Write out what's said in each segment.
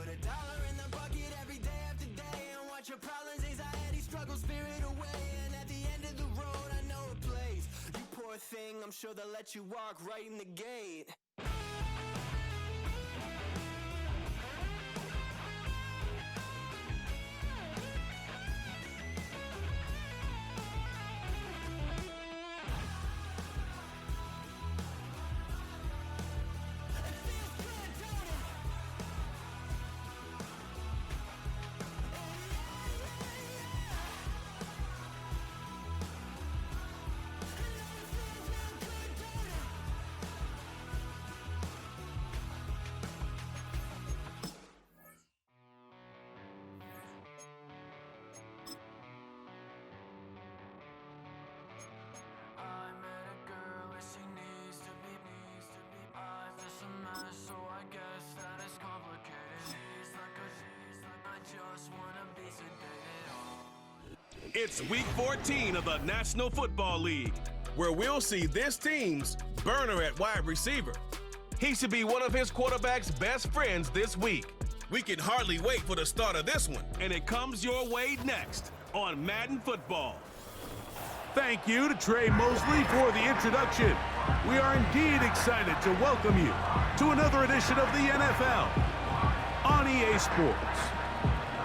Put $1 in the bucket every day after day, and watch your problems, anxiety, struggle, spirit away. And at the end of the road, I know a place. You poor thing, I'm sure they'll let you walk right in the gate. It's week 14 of the National Football League, where we'll see this team's burner at wide receiver. He should be one of his quarterback's best friends this week. We can hardly wait for the start of this one, and it comes your way next on Madden Football. Thank you to Trey Mosley for the introduction. We are indeed excited to welcome you to another edition of the NFL on EA Sports.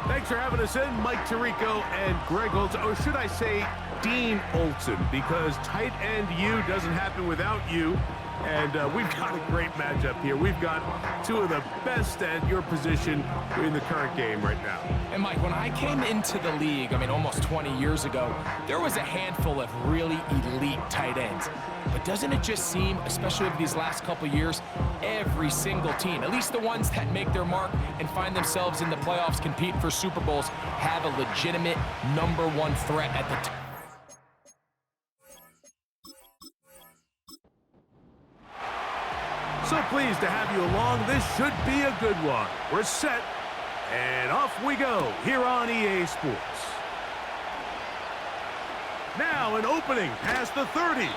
Thanks for having us in, Mike Tirico and Greg Olson, or should I say Dean Olson, because tight end U doesn't happen without you. And we've got a great matchup here. We've got two of the best at your position in the current game right now. And Mike, when I came into the league, almost 20 years ago, there was a handful of really elite tight ends. But doesn't it just seem, especially over these last couple years, every single team, at least the ones that make their mark and find themselves in the playoffs, compete for Super Bowls, have a legitimate #1 threat at the top. So pleased to have you along. This should be a good one. We're set, and off we go here on EA Sports. Now an opening past the 30.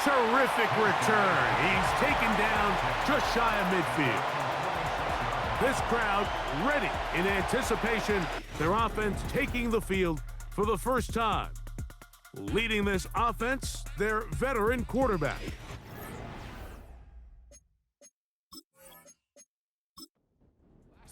Terrific return. He's taken down just shy of midfield. This crowd ready in anticipation. Their offense taking the field for the first time. Leading this offense, their veteran quarterback.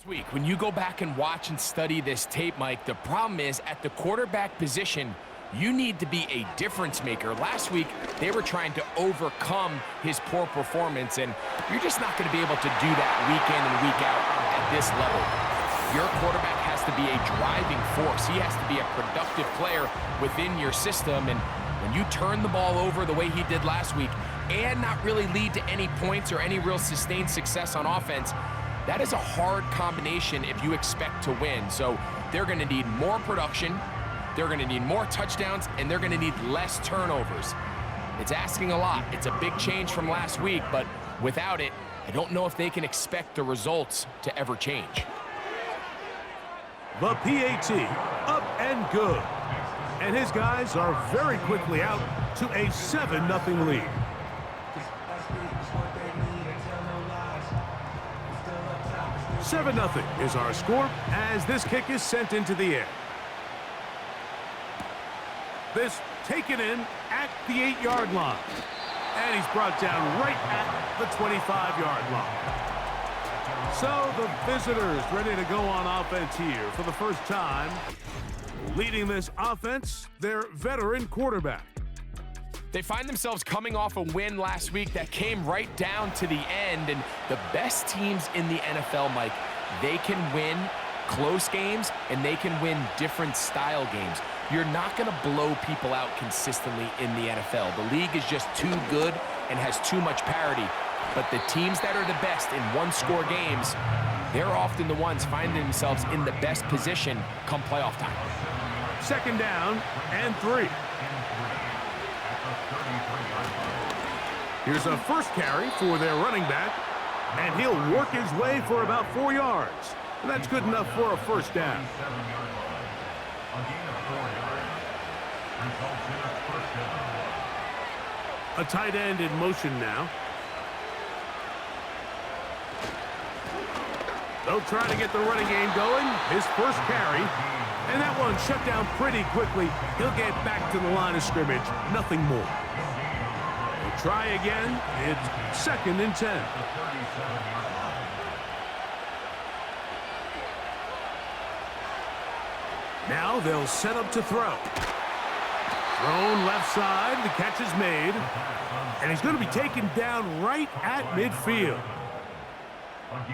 Week, when you go back and watch and study this tape, Mike, the problem is at the quarterback position, you need to be a difference maker. Last week, they were trying to overcome his poor performance, and you're just not going to be able to do that week in and week out at this level. Your quarterback has to be a driving force. He has to be a productive player within your system, and when you turn the ball over the way he did last week and not really lead to any points or any real sustained success on offense, that is a hard combination if you expect to win. So they're going to need more production, they're going to need more touchdowns, and they're going to need less turnovers. It's asking a lot. It's a big change from last week, but without it, I don't know if they can expect the results to ever change. The PAT, up and good. And his guys are very quickly out to a 7-0 lead. 7-0 is our score as this kick is sent into the air. This taken in at the 8-yard line. And he's brought down right at the 25-yard line. So the visitors ready to go on offense here for the first time. Leading this offense, their veteran quarterback. They find themselves coming off a win last week that came right down to the end, and the best teams in the NFL, Mike, they can win close games and they can win different style games. You're not going to blow people out consistently in the NFL. The league is just too good and has too much parity. But the teams that are the best in one-score games, they're often the ones finding themselves in the best position come playoff time. Second down and 3. Here's a first carry for their running back, and he'll work his way for about 4 yards. And that's good enough for a first down. A tight end in motion now. They'll try to get the running game going. His first carry. And that one shut down pretty quickly. He'll get back to the line of scrimmage. Nothing more. They'll try again. It's 2nd and 10. Now they'll set up to throw. Thrown left side. The catch is made. And he's going to be taken down right at midfield.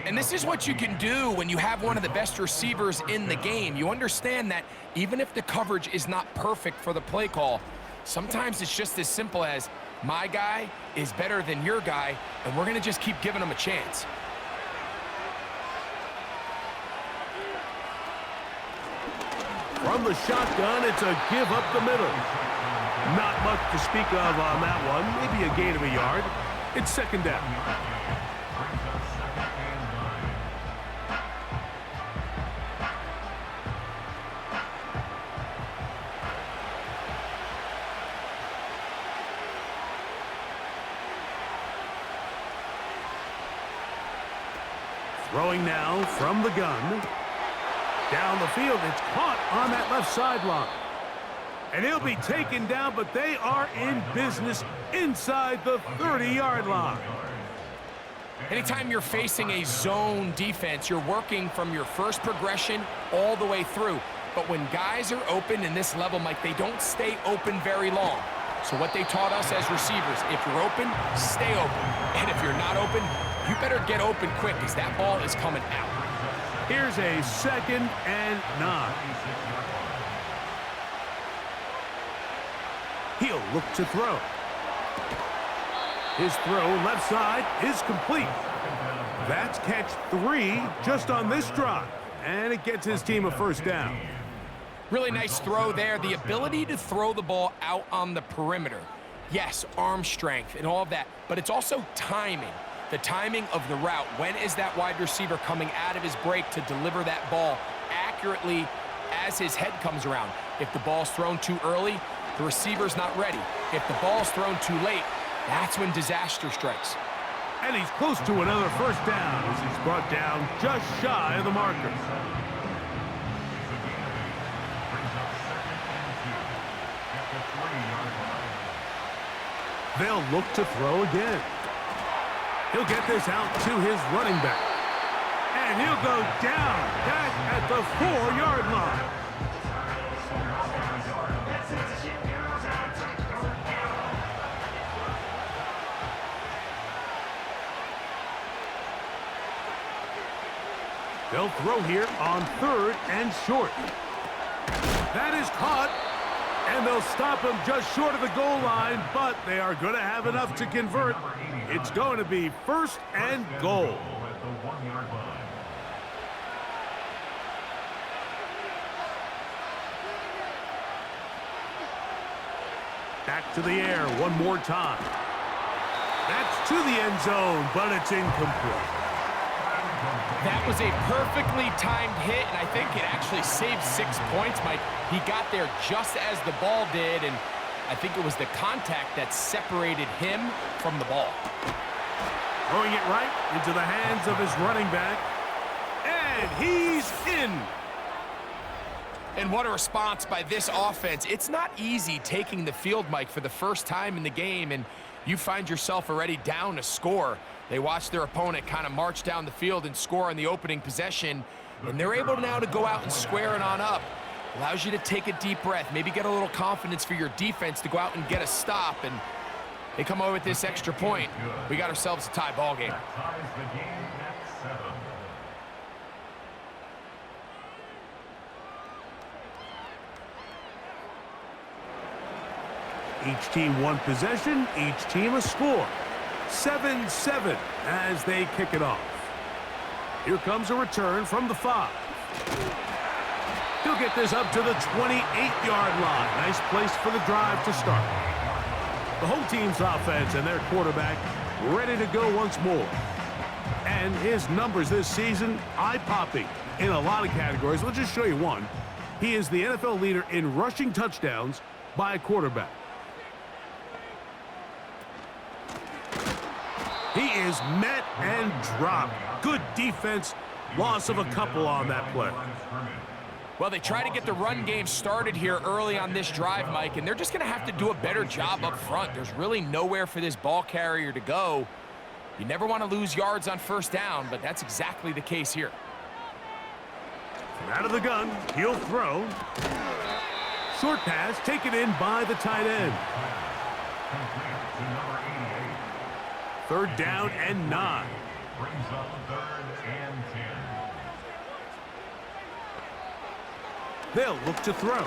And this is what you can do when you have one of the best receivers in the game. You understand that even if the coverage is not perfect for the play call, sometimes it's just as simple as my guy is better than your guy, and we're going to just keep giving him a chance. From the shotgun, it's a give up the middle. Not much to speak of on that one. Maybe a gain of a yard. It's 2nd down. Throwing now from the gun. Down the field, it's caught on that left sideline. And he'll be taken down, but they are in business inside the 30-yard line. Anytime you're facing a zone defense, you're working from your first progression all the way through. But when guys are open in this level, Mike, they don't stay open very long. So what they taught us as receivers, if you're open, stay open. And if you're not open, you better get open quick because that ball is coming out. Here's a 2nd and 9. He'll look to throw. His throw left side is complete. That's catch 3 just on this drive. And it gets his team a 1st down. Really nice throw there. The ability to throw the ball out on the perimeter. Yes, arm strength and all of that, but it's also timing. The timing of the route. When is that wide receiver coming out of his break to deliver that ball accurately as his head comes around? If the ball's thrown too early, the receiver's not ready. If the ball's thrown too late, that's when disaster strikes. And he's close to another 1st down as he's brought down just shy of the marker. They'll look to throw again. He'll get this out to his running back. And he'll go down back at the 4-yard line. They'll throw here on 3rd and short. That is caught. And they'll stop him just short of the goal line, but they are going to have enough to convert. It's going to be 1st and goal. Back to the air one more time. That's to the end zone, but it's incomplete. That was a perfectly timed hit, and I think it actually saved 6 points, Mike. He got there just as the ball did, and I think it was the contact that separated him from the ball. Throwing it right into the hands of his running back, and he's in. And what a response by this offense. It's not easy taking the field, Mike, for the first time in the game, and you find yourself already down a score. They watch their opponent kind of march down the field and score on the opening possession, and they're able now to go out and square it on up. Allows you to take a deep breath, maybe get a little confidence for your defense to go out and get a stop, and they come away with this extra point. We got ourselves a tie ball game. Each team one possession, each team a score. 7-7 as they kick it off. Here comes a return from the 5. He'll get this up to the 28-yard line. Nice place for the drive to start. The whole team's offense and their quarterback ready to go once more. And his numbers this season, eye-popping in a lot of categories. Let's just show you one. He is the NFL leader in rushing touchdowns by a quarterback. He is met and dropped. Good defense Loss of a couple on that play. Well, they try to get the run game started here early on this drive, Mike, and they're just going to have to do a better job up front. There's really nowhere for this ball carrier to go. You never want to lose yards on first down, but that's exactly the case here. From out of the gun, he'll throw. Short pass taken in by the tight end. 3rd down and 9. Brings up 3rd and 10. They'll look to throw.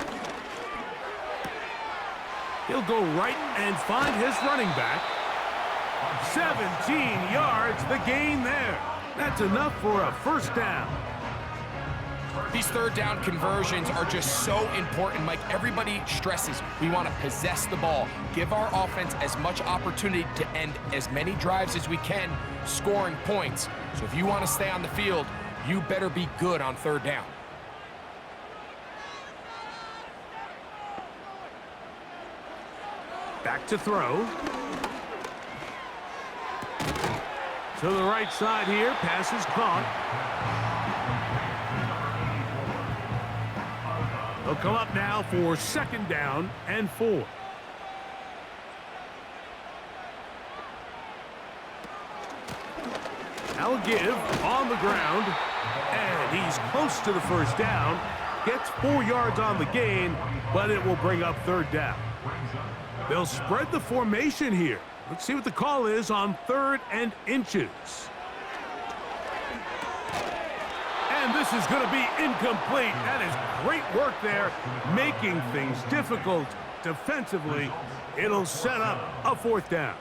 He'll go right and find his running back. 17 yards, the gain there. That's enough for a first down. These 3rd down conversions are just so important, Mike. Everybody stresses we want to possess the ball, give our offense as much opportunity to end as many drives as we can, scoring points. So if you want to stay on the field, you better be good on 3rd down. Back to throw. To the right side here, pass is caught. They'll come up now for 2nd down and 4. Now a give on the ground, and he's close to the first down. Gets 4 yards on the gain, but it will bring up 3rd down. They'll spread the formation here. Let's see what the call is on 3rd and inches. And this is going to be incomplete. That is great work there, making things difficult defensively. It'll set up a 4th down.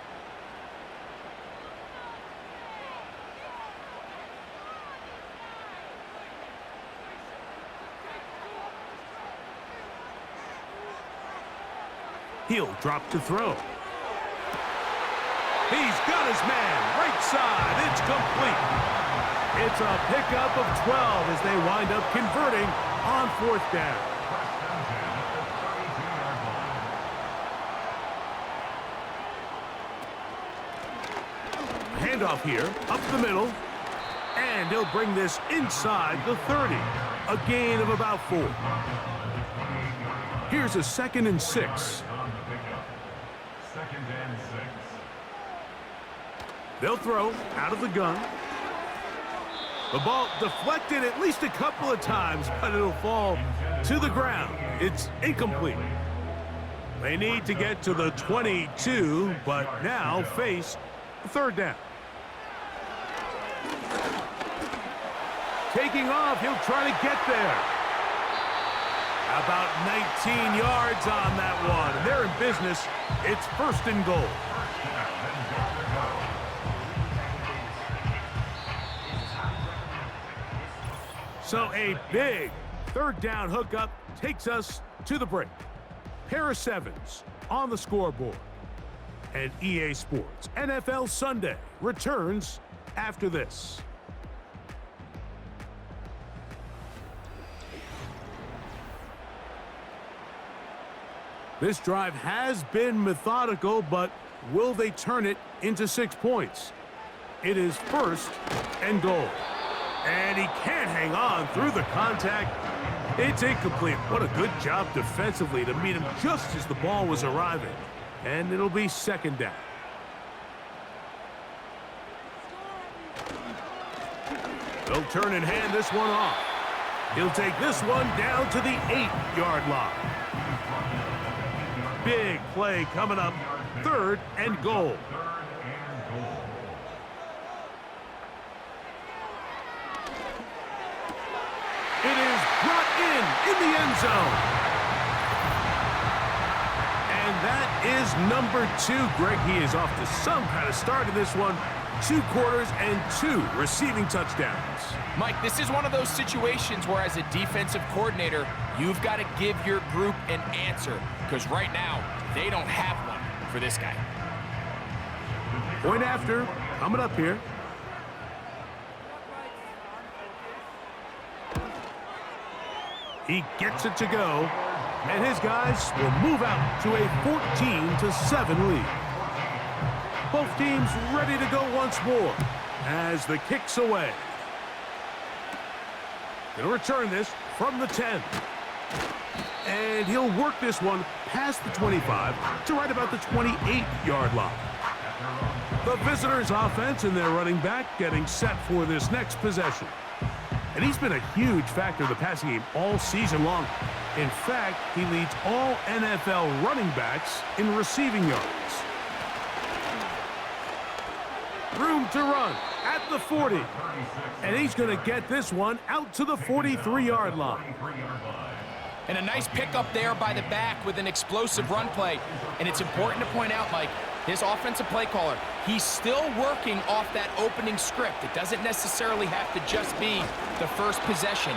He'll drop to throw. He's got his man, right side, it's complete. It's a pickup of 12 as they wind up converting on 4th down. Handoff here, up the middle, and he'll bring this inside the 30. A gain of about 4. Here's a 2nd and 6. 2nd and 6. They'll throw out of the gun. The ball deflected at least a couple of times, but it'll fall to the ground. It's incomplete. They need to get to the 22, but now face 3rd down. Taking off, he'll try to get there. About 19 yards on that one. They're in business. It's 1st and goal. So a big 3rd down hookup takes us to the break. Pair of 7s on the scoreboard. And EA Sports NFL Sunday returns after this. This drive has been methodical, but will they turn it into 6 points? It is 1st and goal. And he can't hang on through the contact. It's incomplete. What a good job defensively to meet him just as the ball was arriving. And it'll be 2nd down. They'll turn and hand this one off. He'll take this one down to the 8-yard line. Big play coming up. 3rd and goal. It is brought in the end zone. And that is number 2. Greg, he is off to some kind of start in this one. 2 quarters and 2 receiving touchdowns. Mike, this is one of those situations where as a defensive coordinator, you've got to give your group an answer. Because right now, they don't have one for this guy. Point after, coming up here. He gets it to go, and his guys will move out to a 14-7 lead. Both teams ready to go once more as the kick's away. Going to return this from the 10. And he'll work this one past the 25 to right about the 28-yard line. The visitors' offense and their running back getting set for this next possession. And he's been a huge factor in the passing game all season long. In fact, he leads all NFL running backs in receiving yards. Room to run at the 40. And he's going to get this one out to the 43-yard line. And a nice pickup there by the back with an explosive run play. And it's important to point out, Mike, this offensive play caller, he's still working off that opening script. It doesn't necessarily have to just be the first possession.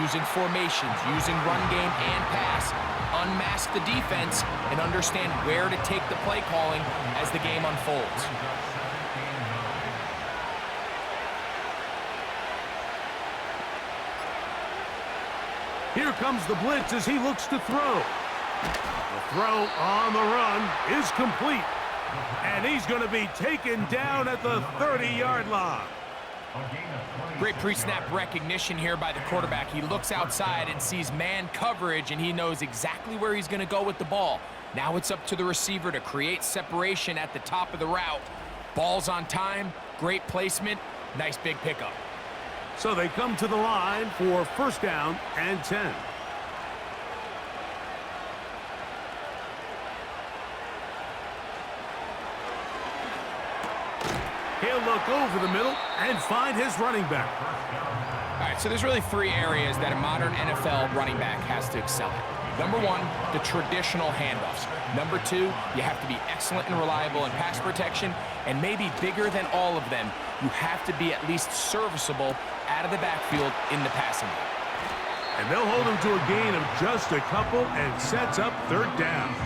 Using formations, using run game and pass, unmask the defense, and understand where to take the play calling as the game unfolds. Here comes the blitz as he looks to throw. The throw on the run is complete. And he's going to be taken down at the 30-yard line. Great pre-snap recognition here by the quarterback. He looks outside and sees man coverage, and he knows exactly where he's going to go with the ball. Now it's up to the receiver to create separation at the top of the route. Ball's on time, great placement, nice big pickup. So they come to the line for first down and 10. He'll look over the middle and find his running back. All right, so there's really three areas that a modern NFL running back has to excel at. Number one, the traditional handoffs. Number two, you have to be excellent and reliable in pass protection, and maybe bigger than all of them, you have to be at least serviceable out of the backfield in the passing game. And they'll hold him to a gain of just a couple and sets up third down.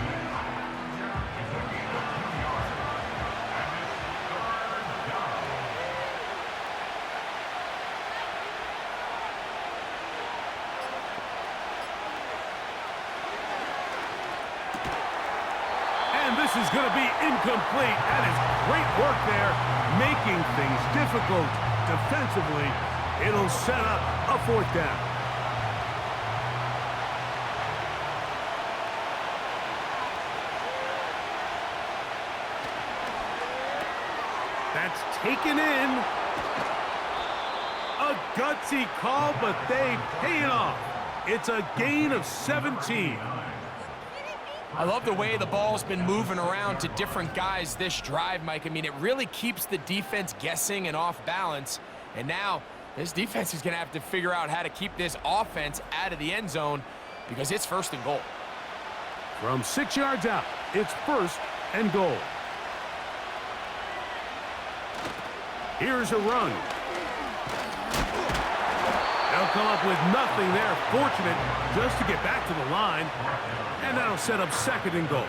This is going to be incomplete. That is great work there, making things difficult defensively. It'll set up a fourth down. That's taken in. A gutsy call, but they pay it off. It's a gain of 17. I love the way the ball's been moving around to different guys this drive, Mike. I mean, it really keeps the defense guessing and off balance. And now this defense is going to have to figure out how to keep this offense out of the end zone because it's first and goal. From 6 yards out, it's first and goal. Here's a run. They'll come up with nothing there. Fortunate just to get back to the line. And that'll set up second and goal.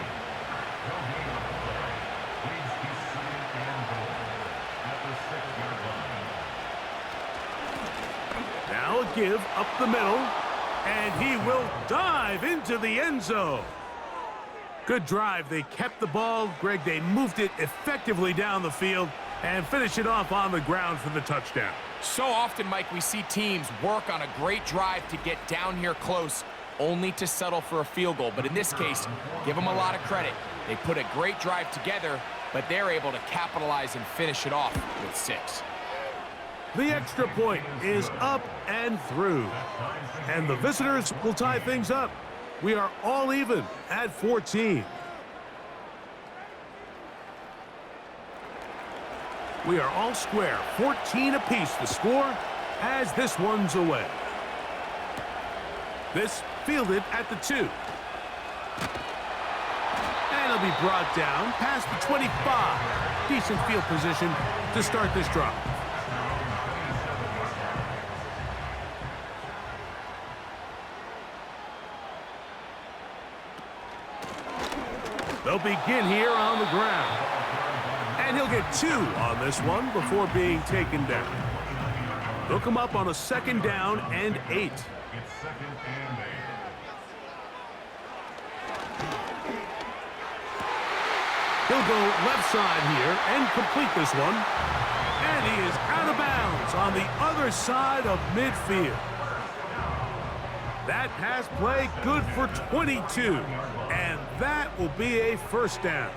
Now a give up the middle. And he will dive into the end zone. Good drive. They kept the ball. Greg, they moved it effectively down the field and finish it off on the ground for the touchdown. So often, Mike, we see teams work on a great drive to get down here close, only to settle for a field goal. But in this case, give them a lot of credit. They put a great drive together, but they're able to capitalize and finish it off with 6. The extra point is up and through. And the visitors will tie things up. We are all even at 14. We are all square, 14 apiece the score as this one's away. This fielded at the 2. And it'll be brought down past the 25. Decent field position to start this drive. They'll begin here on the ground. And he'll get 2 on this one before being taken down. They'll come up on a second down and 8. It's second and 8. He'll go left side here and complete this one. And he is out of bounds on the other side of midfield. That pass play good for 22, and that will be a first down.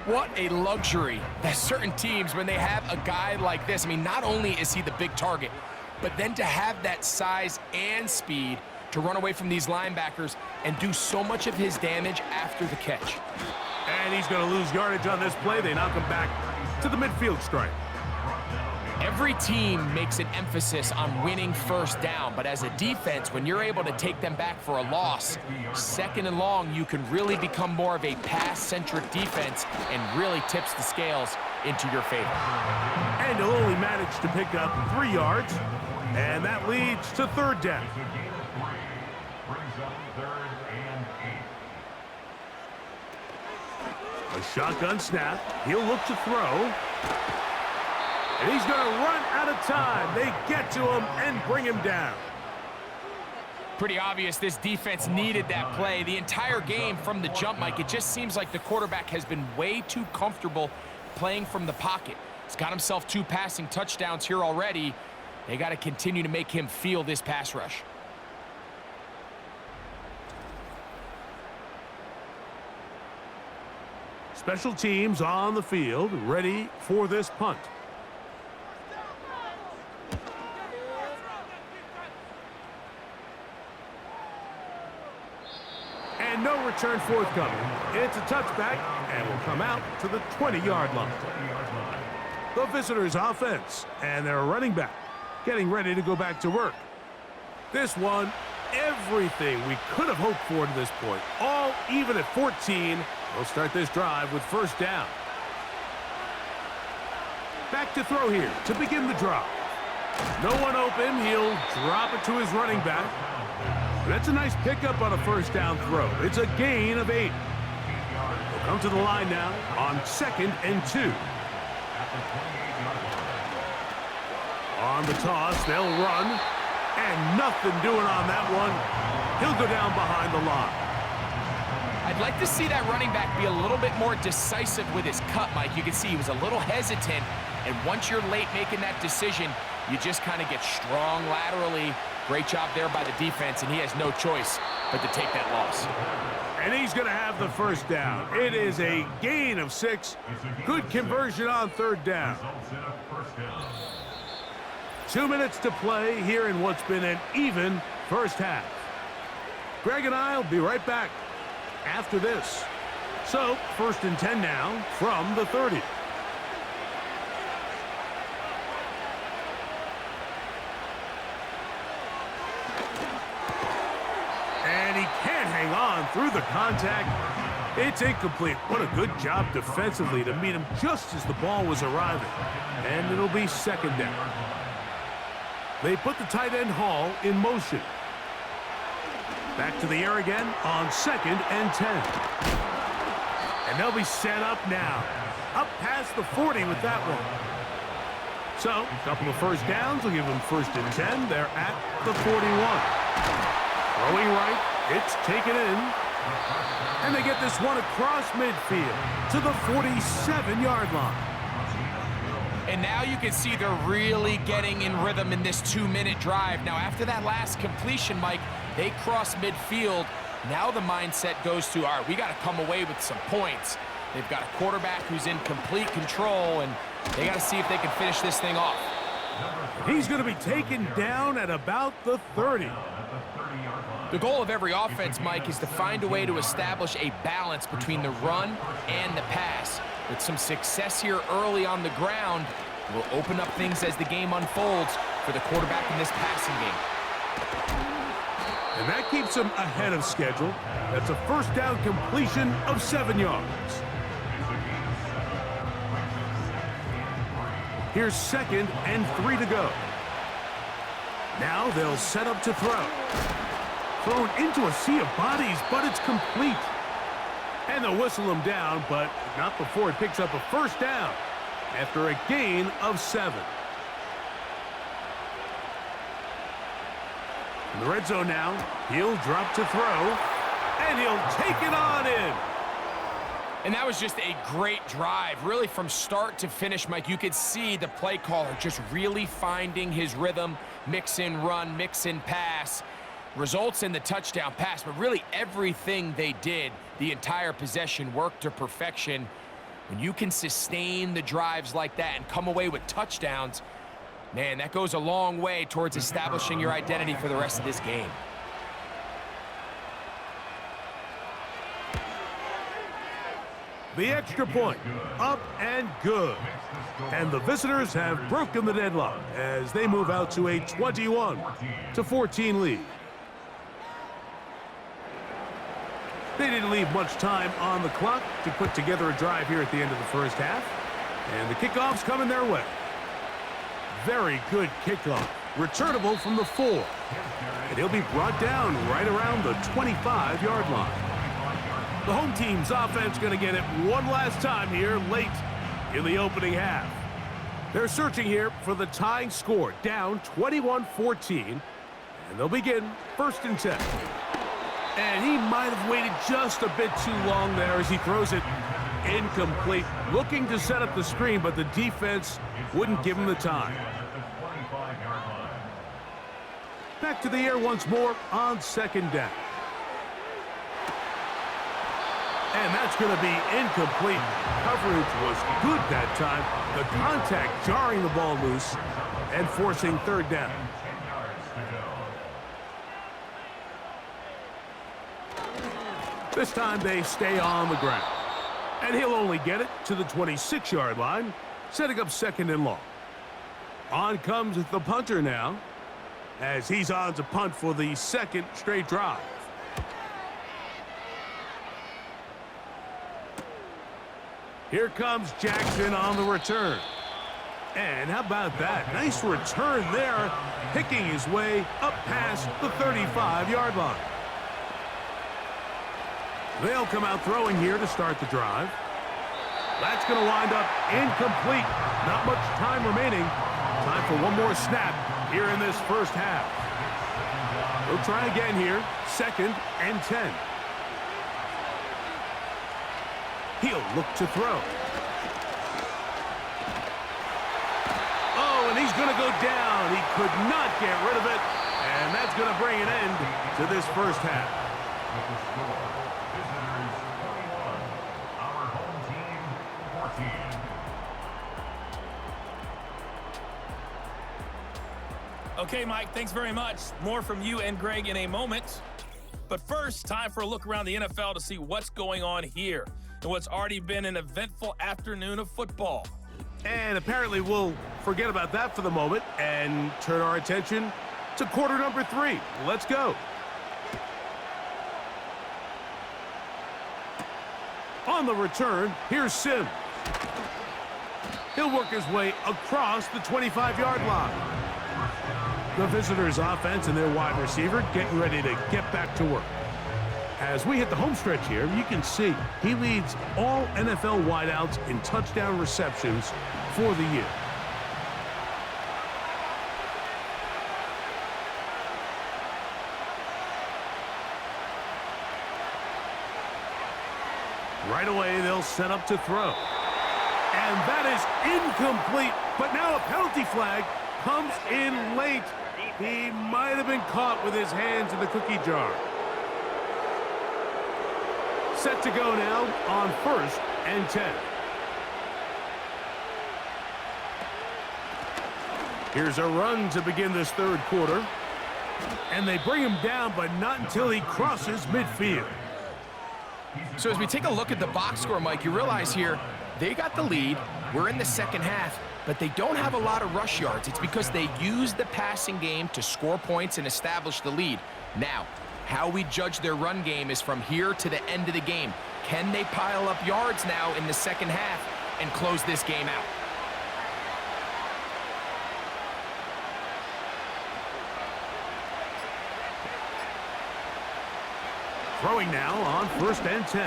What a luxury that certain teams, when they have a guy like this, I mean, not only is he the big target, but then to have that size and speed to run away from these linebackers and do so much of his damage after the catch. And he's going to lose yardage on this play. They knock him back to the midfield stripe. Every team makes an emphasis on winning first down, but as a defense, when you're able to take them back for a loss, second and long, you can really become more of a pass-centric defense and really tips the scales into your favor. And he'll only manage to pick up 3 yards, and that leads to third down. A shotgun snap. He'll look to throw. And he's going to run out of time. They get to him and bring him down. Pretty obvious this defense needed that play. The entire game from the jump, Mike, it just seems like the quarterback has been way too comfortable playing from the pocket. He's got himself 2 passing touchdowns here already. They got to continue to make him feel this pass rush. Special teams on the field, ready for this punt. And no return forthcoming. It's a touchback and will come out to the 20-yard line. The visitors' offense and their running back getting ready to go back to work. This one, everything we could have hoped for to this point. All even at 14. We'll start this drive with first down. Back to throw here to begin the drive. No one open. He'll drop it to his running back. That's a nice pickup on a first down throw. It's a gain of 8. We'll come to the line now on 2nd and 2. On the toss, they'll run. And nothing doing on that one. He'll go down behind the line. I'd like to see that running back be a little bit more decisive with his cut, Mike. You can see he was a little hesitant, and once you're late making that decision, you just kind of get strong laterally. Great job there by the defense, and he has no choice but to take that loss. And he's going to have the first down. It is a gain of 6. Good conversion on third down. 2 minutes to play here in what's been an even first half. Greg and I will be right back after this. So, 1st and 10 now from the 30. And he can't hang on through the contact. It's incomplete. What a good job defensively to meet him just as the ball was arriving. And it'll be 2nd down. They put the tight end Hall in motion. Back to the air again on 2nd and 10. And they'll be set up now. Up past the 40 with that one. So, a couple of first downs will give them 1st and 10. They're at the 41. Throwing right, it's taken in. And they get this one across midfield to the 47-yard line. And now you can see they're really getting in rhythm in this 2-minute drive. Now, after that last completion, Mike, they cross midfield. Now the mindset goes to, all right, we got to come away with some points. They've got a quarterback who's in complete control, and they got to see if they can finish this thing off. He's going to be taken down at about the 30. The goal of every offense, Mike, is to find a way to establish a balance between the run and the pass. With some success here early on the ground, will open up things as the game unfolds for the quarterback in this passing game. And that keeps him ahead of schedule. That's a first down completion of 7 yards. Here's 2nd and 3 to go. Now they'll set up to throw. Thrown into a sea of bodies, but it's complete. And they'll whistle him down, but not before he picks up a first down after a gain of 7. In the red zone now, he'll drop to throw, and he'll take it on in. And that was just a great drive, really from start to finish, Mike. You could see the play caller just really finding his rhythm, mix in run, mix in pass. results in the touchdown pass, but really everything they did, the entire possession worked to perfection. When you can sustain the drives like that and come away with touchdowns, man, that goes a long way towards establishing your identity for the rest of this game. The extra point, up and good. And the visitors have broken the deadlock as they move out to a 21-14 lead. They didn't leave much time on the clock to put together a drive here at the end of the first half. And the kickoff's coming their way. Very good kickoff. Returnable from the 4. And he'll be brought down right around the 25-yard line. The home team's offense going to get it one last time here late in the opening half. They're searching here for the tying score, down 21-14. And they'll begin 1st and 10. And he might have waited just a bit too long there as he throws it incomplete. Looking to set up the screen, but the defense wouldn't give him the time. Back to the air once more on 2nd down. And that's going to be incomplete. Coverage was good that time. The contact jarring the ball loose and forcing 3rd down. This time they stay on the ground. And he'll only get it to the 26-yard line, setting up 2nd and long. On comes the punter now, as he's on to punt for the 2nd straight drive. Here comes Jackson on the return. And how about that? Nice return there, picking his way up past the 35-yard line. They'll come out throwing here to start the drive. That's going to wind up incomplete. Not much time remaining. Time for one more snap here in this first half. We'll try again here. 2nd and 10. He'll look to throw. Oh, and he's going to go down. He could not get rid of it. And that's going to bring an end to this first half. Our home team, 14. Okay, Mike, thanks very much. More from you and Greg in a moment. But first, time for a look around the NFL to see what's going on here and what's already been an eventful afternoon of football. And apparently we'll forget about that for the moment and turn our attention to quarter number 3. Let's go. On the return, here's Sims. He'll work his way across the 25-yard line. The visitors' offense and their wide receiver getting ready to get back to work. As we hit the home stretch here, you can see he leads all NFL wideouts in touchdown receptions for the year. Right away, they'll set up to throw. And that is incomplete, but now a penalty flag comes in late. He might have been caught with his hands in the cookie jar. Set to go now on 1st and 10. Here's a run to begin this 3rd quarter. And they bring him down, but not until he crosses midfield. So as we take a look at the box score, Mike, you realize here they got the lead. We're in the 2nd half, but they don't have a lot of rush yards. It's because they use the passing game to score points and establish the lead. Now, how we judge their run game is from here to the end of the game. Can they pile up yards now in the 2nd half and close this game out? Throwing now on 1st and 10.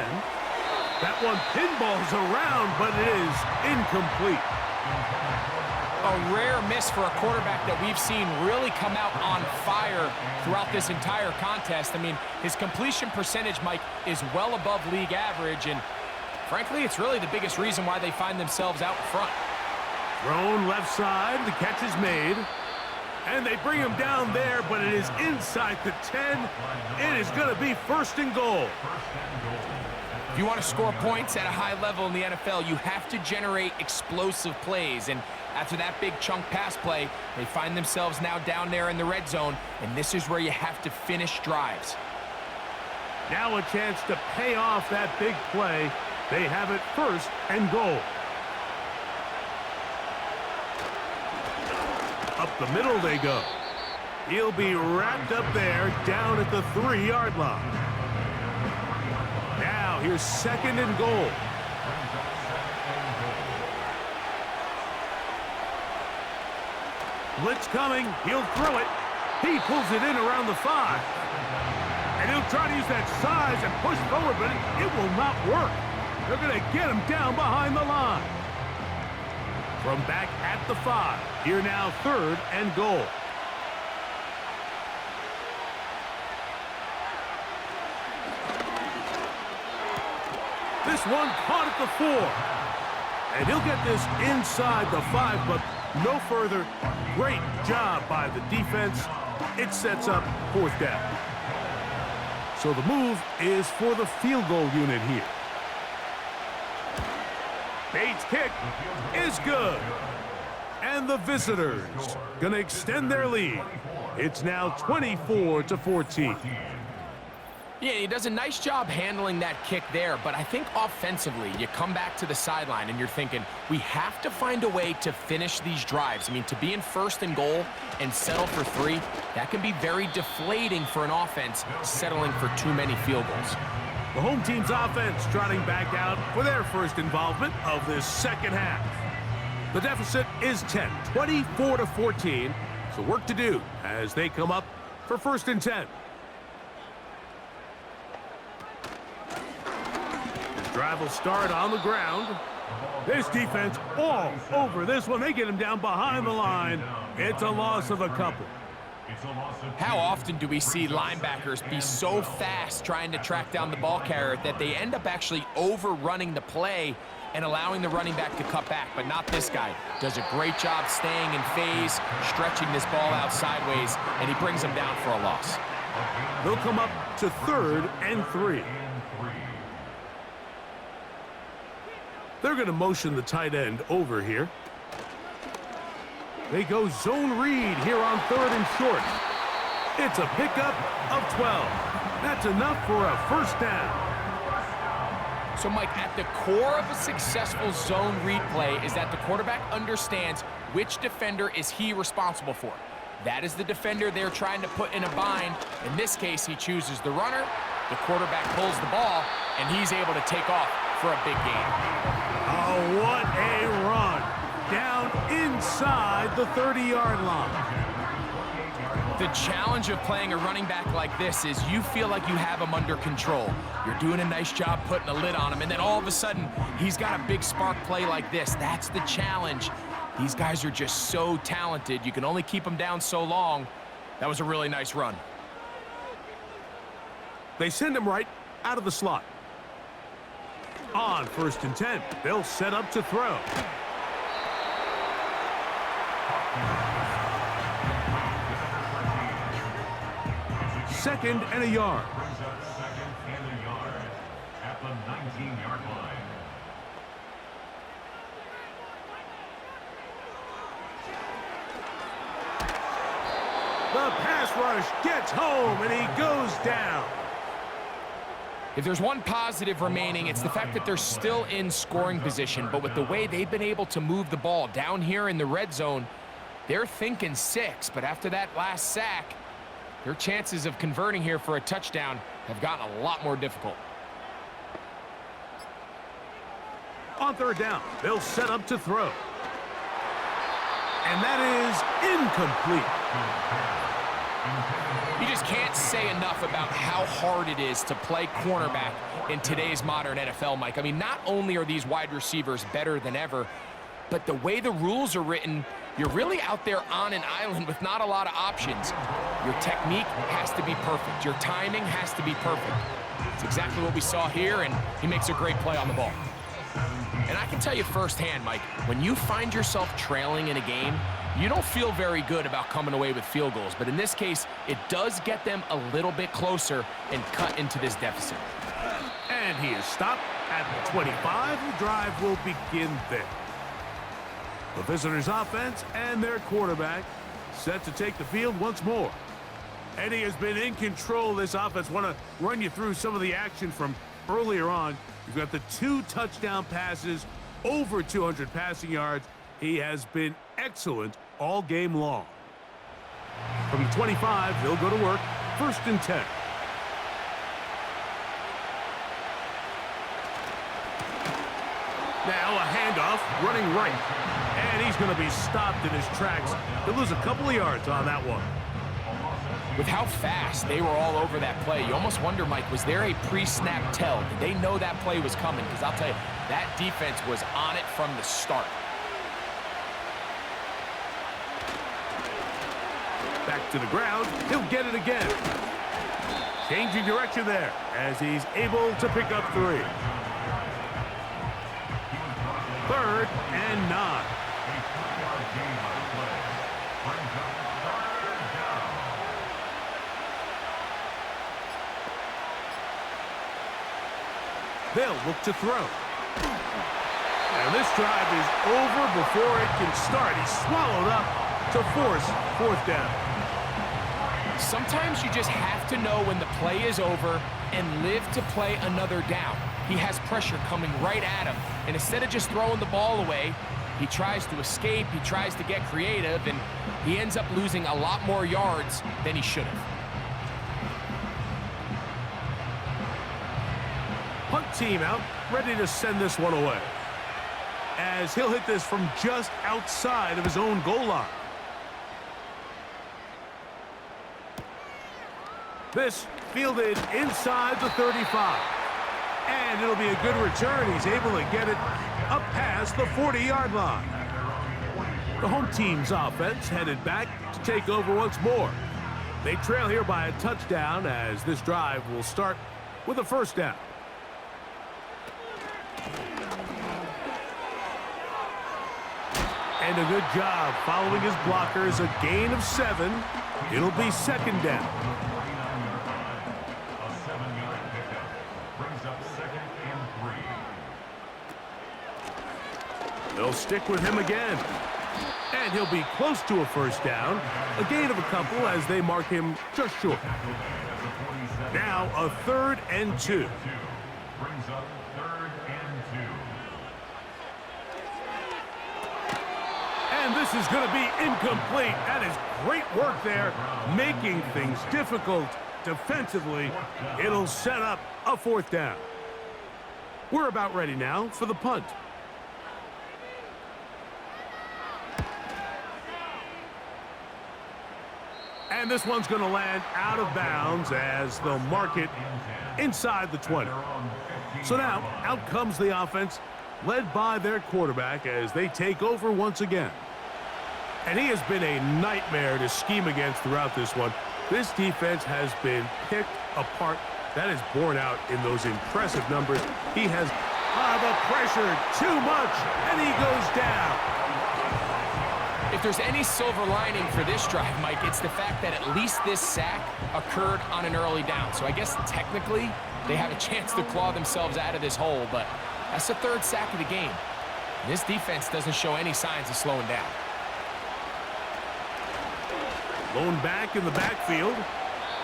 That one pinballs around, but it is incomplete. A rare miss for a quarterback that we've seen really come out on fire throughout this entire contest. I mean, his completion percentage, Mike, is well above league average, and frankly, it's really the biggest reason why they find themselves out in front. Thrown left side, the catch is made. And they bring him down there, but it is inside the 10. It is going to be 1st and goal. If you want to score points at a high level in the NFL, you have to generate explosive plays. And after that big chunk pass play, they find themselves now down there in the red zone, and this is where you have to finish drives. Now a chance to pay off that big play. They have it 1st and goal. Up the middle they go. He'll be wrapped up there down at the 3-yard line. Now here's 2nd and goal. Blitz coming. He'll throw it. He pulls it in around the 5. And he'll try to use that size and push forward, but it will not work. They're going to get him down behind the line. From back at the 5. Here now 3rd and goal. This one caught at the 4. And he'll get this inside the 5, but no further. Great job by the defense. It sets up 4th down. So the move is for the field goal unit here. Bates' kick is good. And the visitors going to extend their lead. It's now 24-14. Yeah, he does a nice job handling that kick there, but I think offensively, you come back to the sideline and you're thinking, we have to find a way to finish these drives. I mean, to be in 1st and goal and settle for 3, that can be very deflating for an offense settling for too many field goals. The home team's offense trotting back out for their 1st involvement of this 2nd half. The deficit is 10, 24-14. So work to do as they come up for 1st and 10. Drive will start on the ground. This defense all over this one. They get him down behind the line. It's a loss of a couple. How often do we see linebackers be so fast trying to track down the ball carrier that they end up actually overrunning the play and allowing the running back to cut back? But not this guy. Does a great job staying in phase, stretching this ball out sideways, and he brings him down for a loss. They'll come up to 3rd and 3. They're going to motion the tight end over here. They go zone read here on 3rd and short. It's a pickup of 12. That's enough for a 1st down. So, Mike, at the core of a successful zone read play is that the quarterback understands which defender is he responsible for. That is the defender they're trying to put in a bind. In this case, he chooses the runner. The quarterback pulls the ball, and he's able to take off for a big gain. Oh, what a run. Down inside the 30-yard line. The challenge of playing a running back like this is you feel like you have him under control. You're doing a nice job putting a lid on him, and then all of a sudden, he's got a big spark play like this. That's the challenge. These guys are just so talented. You can only keep them down so long. That was a really nice run. They send him right out of the slot. On 1st and 10, they'll set up to throw. Second and a yard. At the 19-yard line. The pass rush gets home, and he goes down. If there's one positive remaining, it's the fact that they're still in scoring position. But with the way they've been able to move the ball down here in the red zone, they're thinking 6. But after that last sack, their chances of converting here for a touchdown have gotten a lot more difficult. On 3rd down, they'll set up to throw. And that is incomplete. You just can't say enough about how hard it is to play cornerback in today's modern NFL, Mike. I mean, not only are these wide receivers better than ever, but the way the rules are written, you're really out there on an island with not a lot of options. Your technique has to be perfect. Your timing has to be perfect. It's exactly what we saw here, and he makes a great play on the ball. And I can tell you firsthand, Mike, when you find yourself trailing in a game, You don't feel very good about coming away with field goals, but in this case, it does get them a little bit closer and cut into this deficit. And he is stopped at the 25. The drive will begin there. The visitors' offense and their quarterback set to take the field once more. And he has been in control of this offense. Want to run you through some of the action from earlier on. You've got the 2 touchdown passes, over 200 passing yards. He has been excellent all game long. From the 25, he'll go to work. 1st and 10. Now a handoff, running right. And he's going to be stopped in his tracks. He'll lose a couple of yards on that one. With how fast they were all over that play, you almost wonder, Mike, was there a pre-snap tell? Did they know that play was coming? Because I'll tell you, that defense was on it from the start. Back to the ground. He'll get it again. Changing direction there as he's able to pick up 3. 3rd and 9. They'll look to throw. And this drive is over before it can start. He's swallowed up to force 4th down. Sometimes you just have to know when the play is over and live to play another down. He has pressure coming right at him, and instead of just throwing the ball away, he tries to escape, he tries to get creative, and he ends up losing a lot more yards than he should have. Punt team out, ready to send this one away. As he'll hit this from just outside of his own goal line. This fielded inside the 35. And it'll be a good return. He's able to get it up past the 40-yard line. The home team's offense headed back to take over once more. They trail here by a touchdown as this drive will start with a 1st down. And a good job following his blockers. A gain of 7. It'll be 2nd down. A 7-yard pickup brings up 2nd and 3. They'll stick with him again. And he'll be close to a 1st down. A gain of a couple as they mark him just short. Now a 3rd and 2. Brings up 3rd and 2. And this is going to be incomplete. That is great work there, making things difficult defensively. It'll set up a 4th down. We're about ready now for the punt. And this one's going to land out of bounds as they'll mark it inside the 20. So now, out comes the offense, led by their quarterback as they take over once again. And he has been a nightmare to scheme against throughout this one. This defense has been picked apart. That is borne out in those impressive numbers. He has the pressure too much, and he goes down. If there's any silver lining for this drive, Mike, it's the fact that at least this sack occurred on an early down. So I guess technically they have a chance to claw themselves out of this hole, but that's the 3rd sack of the game. And this defense doesn't show any signs of slowing down. Lone back in the backfield.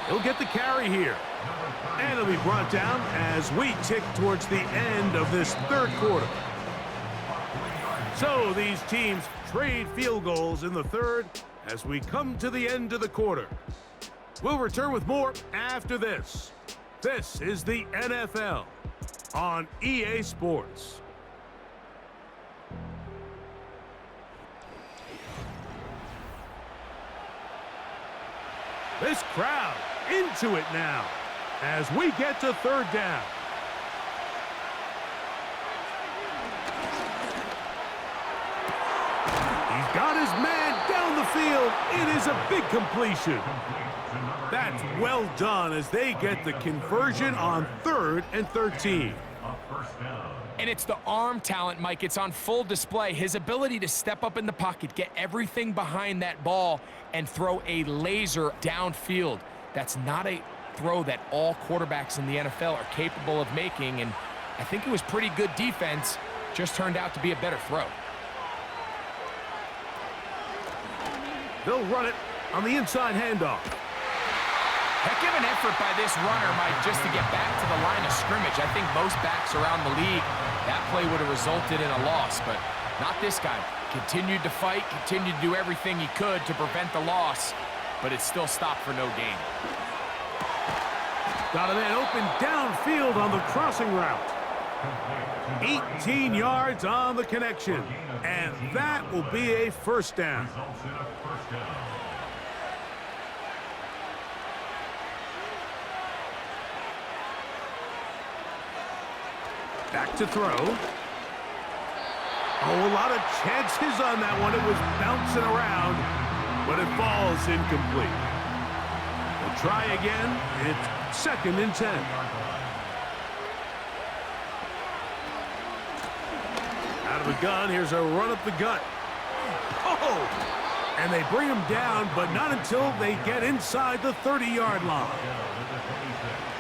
He'll get the carry here. And he'll be brought down as we tick towards the end of this 3rd quarter. So these teams trade field goals in the 3rd as we come to the end of the quarter. We'll return with more after this. This is the NFL on EA Sports. This crowd into it now as we get to 3rd down. He's got his man down the field. It is a big completion. That's well done as they get the conversion on 3rd and 13. A 1st down. And it's the arm talent, Mike. It's on full display. His ability to step up in the pocket, get everything behind that ball, and throw a laser downfield. That's not a throw that all quarterbacks in the NFL are capable of making, and I think it was pretty good defense. Just turned out to be a better throw. They'll run it on the inside handoff. Heck of an effort by this runner, Mike, just to get back to the line of scrimmage. I think most backs around the league, that play would have resulted in a loss, but not this guy. Continued to fight, continued to do everything he could to prevent the loss, but it still stopped for no gain. Got a man open downfield on the crossing route. 18 yards on the connection, and that will be a first down. Results in a first down. Back to throw. Oh, a lot of chances on that one. It was bouncing around, but it falls incomplete. We'll try again. It's 2nd and 10. Out of the gun, here's a run up the gut. Oh! And they bring him down, but not until they get inside the 30-yard line.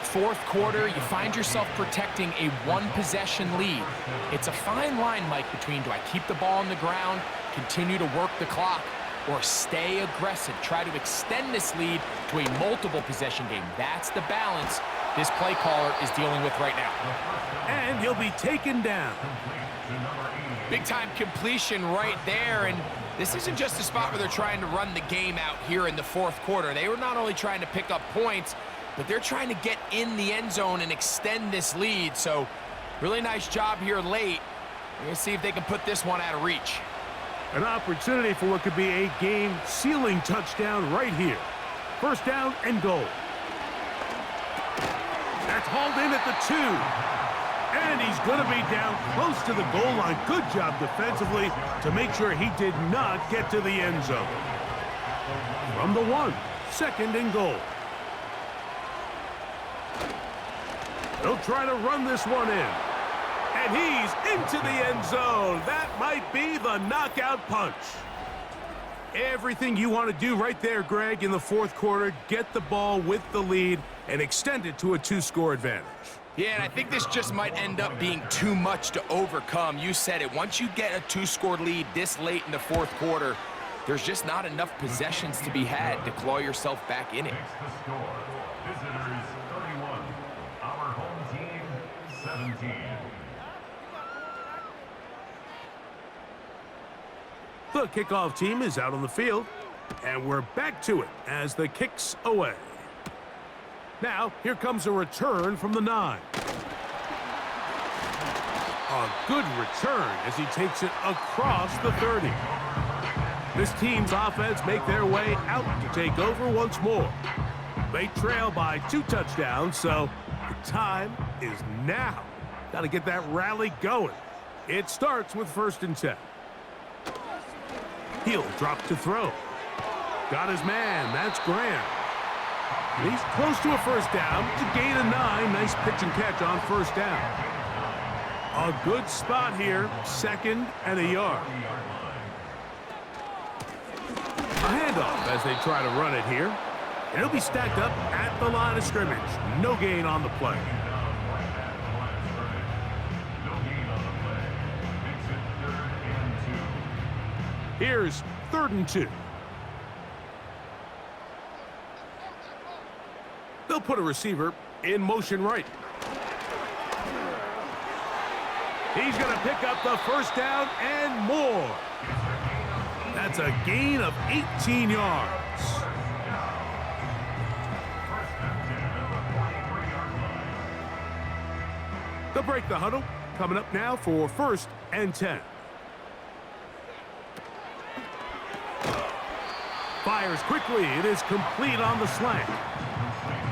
Fourth quarter, you find yourself protecting a one-possession lead. It's a fine line, Mike, between do I keep the ball on the ground, continue to work the clock, or stay aggressive, try to extend this lead to a multiple-possession game. That's the balance this play caller is dealing with right now. And he'll be taken down. Big-time completion right there, and this isn't just a spot where they're trying to run the game out here in the fourth quarter. They were not only trying to pick up points, but they're trying to get in the end zone and extend this lead. So really nice job here late. We're going to see if they can put this one out of reach. An opportunity for what could be a game-sealing touchdown right here. First down and goal. That's hauled in at the 2. And he's going to be down close to the goal line. Good job defensively to make sure he did not get to the end zone. From the 1, 2nd and goal. They'll try to run this one in. And he's into the end zone. That might be the knockout punch. Everything you want to do right there, Greg, in the fourth quarter, get the ball with the lead and extend it to a 2-score advantage. Yeah, and I think this just might end up being too much to overcome. You said it. Once you get a 2-score lead this late in the fourth quarter, there's just not enough possessions to be had to claw yourself back in it. Makes the score. Visitors 31. Our home team 17. The kickoff team is out on the field, and we're back to it as the kick's away. Now, here comes a return from the 9. A good return as he takes it across the 30. This team's offense make their way out to take over once more. They trail by 2 touchdowns, so the time is now. Got to get that rally going. It starts with 1st and 10. He'll drop to throw. Got his man. That's Graham. He's close to a first down to gain a 9. Nice pitch and catch on first down. A good spot here. 2nd and a yard. A handoff as they try to run it here. And it'll be stacked up at the line of scrimmage. No gain on the play. Here's 3rd and 2. They'll put a receiver in motion right. He's going to pick up the first down and more. That's a gain of 18 yards. They'll break the huddle. Coming up now for 1st and 10. Fires quickly. It is complete on the slant.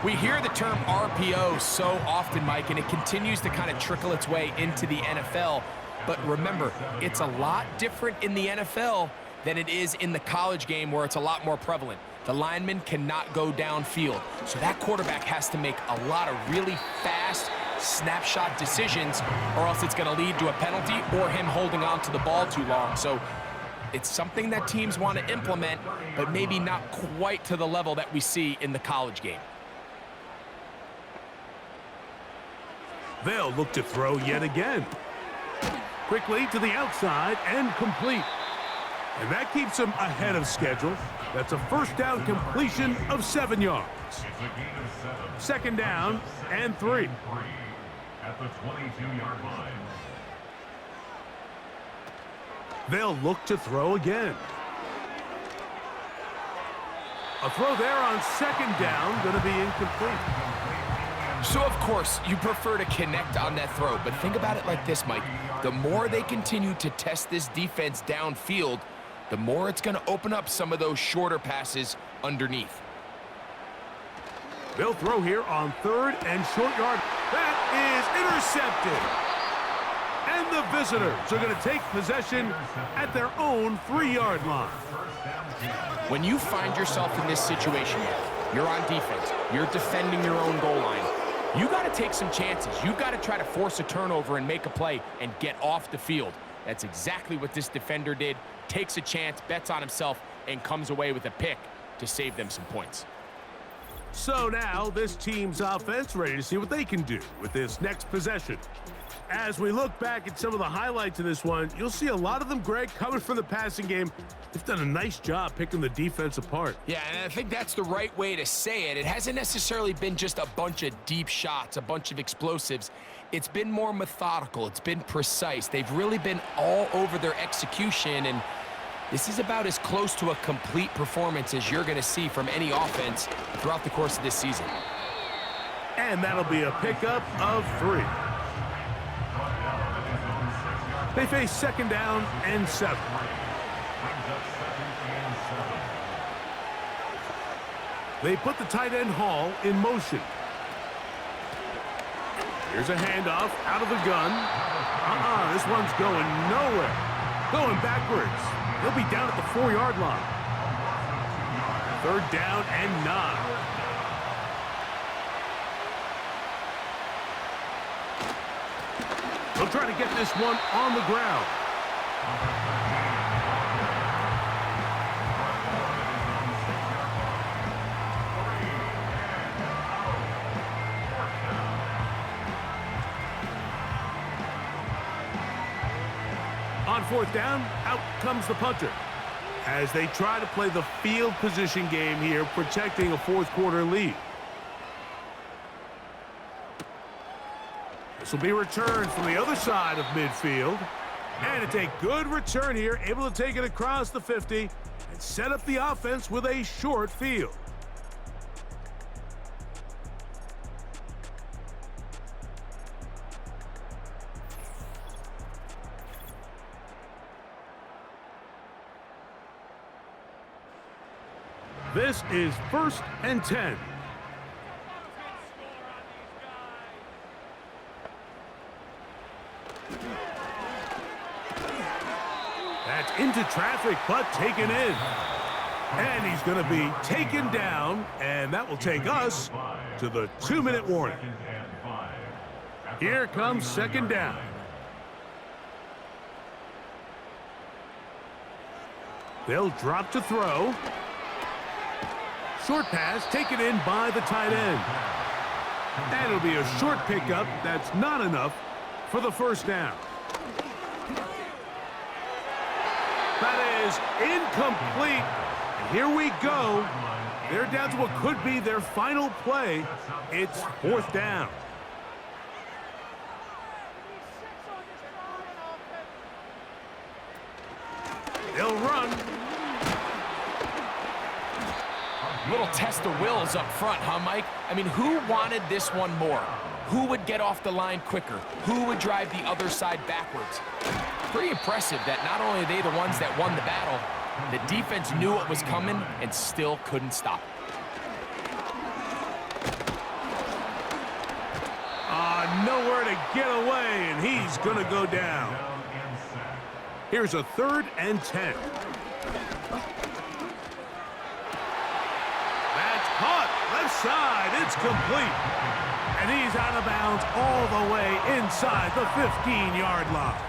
We hear the term RPO so often, Mike, and it continues to kind of trickle its way into the NFL. But remember, it's a lot different in the NFL than it is in the college game where it's a lot more prevalent. The lineman cannot go downfield. So that quarterback has to make a lot of really fast, snapshot decisions, or else it's going to lead to a penalty or him holding on to the ball too long. So it's something that teams want to implement, but maybe not quite to the level that we see in the college game. They'll look to throw yet again. Quickly to the outside and complete. And that keeps them ahead of schedule. That's a first down completion of 7 yards. Second down and 3. At the 22-yard line. They'll look to throw again. A throw there on second down, going to be incomplete. So, of course, you prefer to connect on that throw, but think about it like this, Mike. The more they continue to test this defense downfield, the more it's going to open up some of those shorter passes underneath. They'll throw here on third and short yard. That is intercepted. And the visitors are going to take possession at their own 3-yard line. When you find yourself in this situation, you're on defense, you're defending your own goal line, you got to take some chances. You got to try to force a turnover and make a play and get off the field. That's exactly what this defender did. Takes a chance, bets on himself, and comes away with a pick to save them some points. So now this team's offense ready to see what they can do with this next possession. As we look back at some of the highlights of this one, you'll see a lot of them, Greg, coming from the passing game. They've done a nice job picking the defense apart. Yeah, and I think that's the right way to say it. It hasn't necessarily been just a bunch of deep shots, a bunch of explosives. It's been more methodical. It's been precise. They've really been all over their execution, and this is about as close to a complete performance as you're going to see from any offense throughout the course of this season. And that'll be a pickup of 3. They face second down and 7. They put the tight end Hall in motion. Here's a handoff out of the gun. This one's going nowhere. Going backwards. He'll be down at the 4-yard line. Third down and 9. They'll try to get this one on the ground. On fourth down, out comes the punter. As they try to play the field position game here, protecting a fourth-quarter lead. This will be returned from the other side of midfield. And it's a good return here, able to take it across the 50 and set up the offense with a short field. This is 1st and 10. That's into traffic, but taken in. And he's going to be taken down, and that will take us to the 2-minute warning. Here comes second down. They'll drop to throw. Short pass taken in by the tight end. And it'll be a short pickup. That's not enough for the first down. That is incomplete. And here we go. They're down to what could be their final play. It's 4th down. They'll run. Little test of wills up front, huh, Mike? I mean, who wanted this one more? Who would get off the line quicker? Who would drive the other side backwards? Pretty impressive that not only are they the ones that won the battle, the defense knew what was coming and still couldn't stop it. Nowhere to get away, and he's going to go down. Here's a 3rd and 10. That's caught. Left side. It's complete. And he's out of bounds all the way inside the 15-yard line.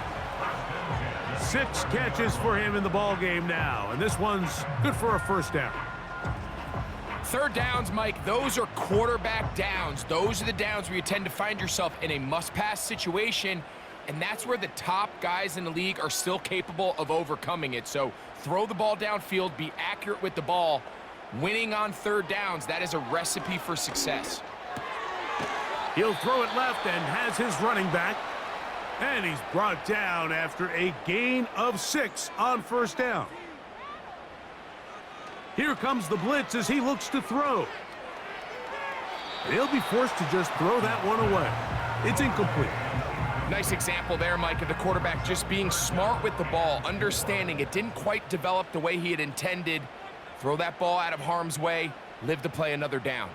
6 catches for him in the ball game now, and this one's good for a first down. Third downs, Mike, those are quarterback downs. Those are the downs where you tend to find yourself in a must-pass situation, and that's where the top guys in the league are still capable of overcoming it. So throw the ball downfield, be accurate with the ball. Winning on third downs, that is a recipe for success. He'll throw it left and has his running back. And he's brought down after a gain of 6 on first down. Here comes the blitz as he looks to throw. And he'll be forced to just throw that one away. It's incomplete. Nice example there, Mike, of the quarterback just being smart with the ball, understanding it didn't quite develop the way he had intended. Throw that ball out of harm's way, live to play another down.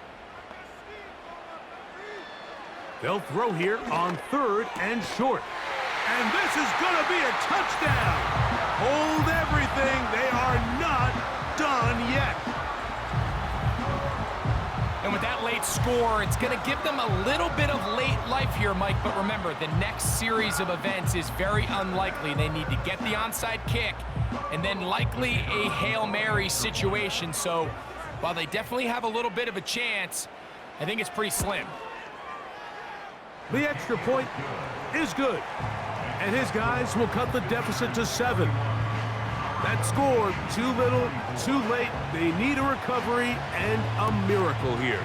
They'll throw here on 3rd and short. And this is going to be a touchdown. Hold everything. They are not done yet. And with that late score, it's going to give them a little bit of late life here, Mike. But remember, the next series of events is very unlikely. They need to get the onside kick and then likely a Hail Mary situation. So while they definitely have a little bit of a chance, I think it's pretty slim. The extra point is good. And his guys will cut the deficit to 7. That score, too little, too late. They need a recovery and a miracle here.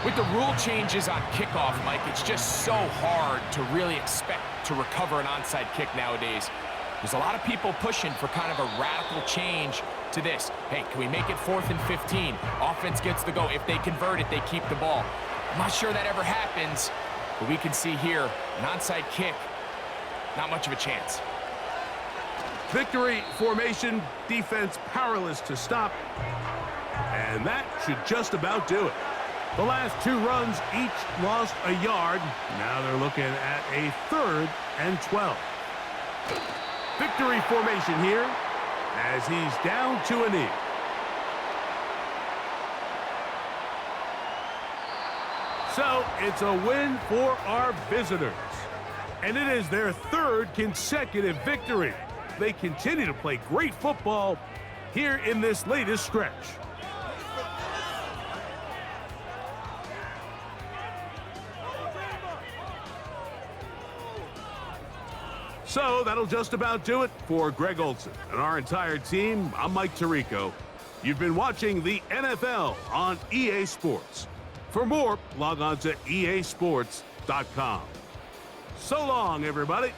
With the rule changes on kickoff, Mike, it's just so hard to really expect to recover an onside kick nowadays. There's a lot of people pushing for kind of a radical change to this. Hey, can we make it 4th and 15? Offense gets the go. If they convert it, they keep the ball. I'm not sure that ever happens, but we can see here an onside kick, not much of a chance. Victory formation, defense powerless to stop. And that should just about do it. The last 2 runs each lost a yard. Now they're looking at a 3rd and 12. Victory formation here as he's down to a knee. So it's a win for our visitors. And it is their 3rd consecutive victory. They continue to play great football here in this latest stretch. So that'll just about do it for Greg Olson and our entire team. I'm Mike Tirico. You've been watching the NFL on EA Sports. For more, log on to easports.com. So long, everybody.